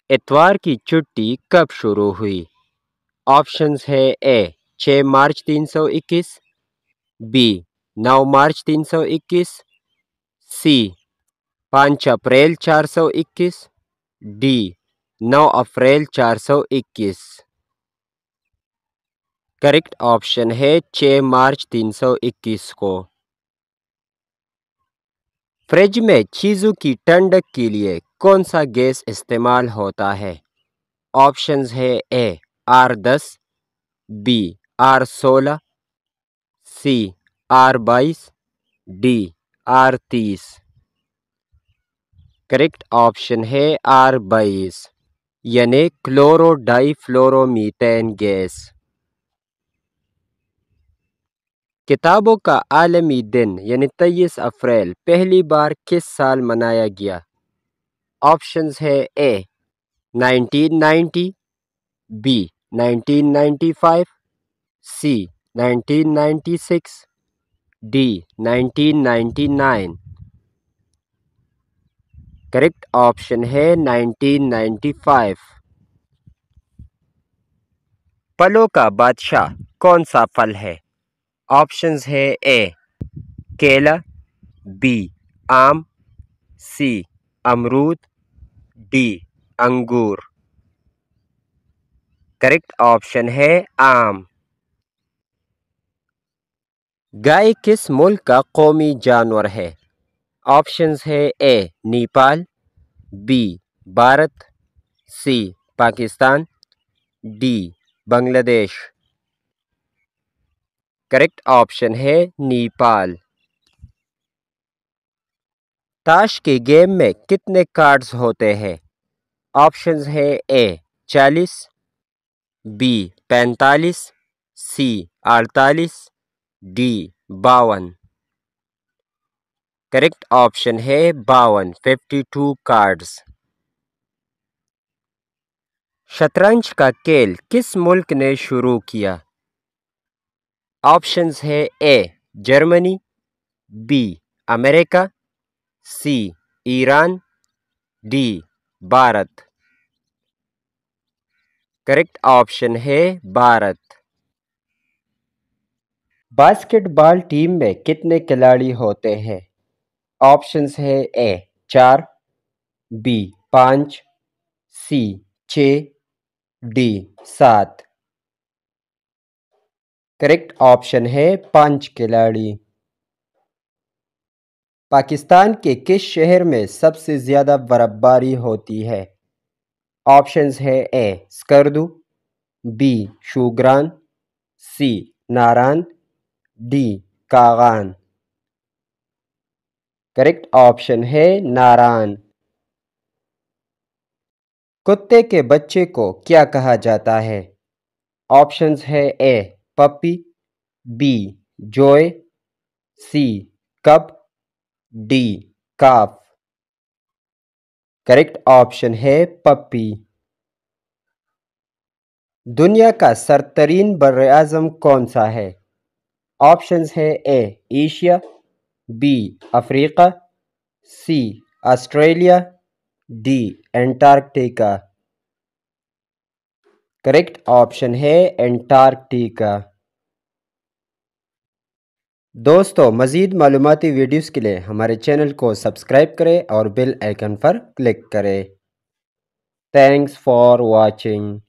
इतवार की छुट्टी कब शुरू हुई? ऑप्शंस है ए 6 मार्च 321, बी 9 मार्च 321, सी 5 अप्रैल 421, डी 9 अप्रैल 421। करेक्ट ऑप्शन है 6 मार्च 321 को। फ्रिज में चीज़ों की ठंडक के लिए कौन सा गैस इस्तेमाल होता है? ऑप्शंस है ए R10, बी R16, सी R22, D R30। Correct option है R22 यानी क्लोरो डाईफ्लोरोमीथेन गैस। किताबों का आलमी दिन यानी 23 अप्रैल पहली बार किस साल मनाया गया? ऑप्शंस है ए 1990, बी 1995, सी 1996, डी 1999। करेक्ट ऑप्शन है 1995। फलों का बादशाह कौन सा फल है? ऑप्शंस है ए केला, बी आम, सी अमरूद, डी अंगूर। करेक्ट ऑप्शन है आम। गाय किस मुल्क का कौमी जानवर है? ऑप्शंस है A Nepal, B Bharat, C Pakistan, D Bangladesh. Correct option है नेपाल। ताश के गेम में कितने कार्ड्स होते हैं? ऑप्शंस है ए 40, बी 45, सी 48, डी 52। करेक्ट ऑप्शन है 52, 52 कार्ड्स। शतरंज का खेल किस मुल्क ने शुरू किया? ऑप्शंस है A Germany, B America, C Iran, D Bharat. Correct option है भारत। बास्केटबॉल टीम में कितने खिलाड़ी होते हैं? ऑप्शंस है ए 4, बी 5, सी 6, डी 7। करेक्ट ऑप्शन है 5 खिलाड़ी। पाकिस्तान के किस शहर में सबसे ज़्यादा बर्फबारी होती है? ऑप्शंस है ए स्कर्दू, बी शूग्रान, सी नारान, डी कागान। करेक्ट ऑप्शन है नारान। कुत्ते के बच्चे को क्या कहा जाता है? ऑप्शंस है ए पपी, बी जॉय, सी कब, डी काफ। करेक्ट ऑप्शन है पप्पी। दुनिया का सरतरीन बर्र-ए-आज़म कौन सा है? ऑप्शंस है A Asia, B Africa, C Australia, D Antarctica. Correct option है एंटार्क्टिका। दोस्तों मज़ीद मालूमाती वीडियोज़ के लिए हमारे चैनल को सब्सक्राइब करें और बेल आइकन पर क्लिक करें। Thanks for watching.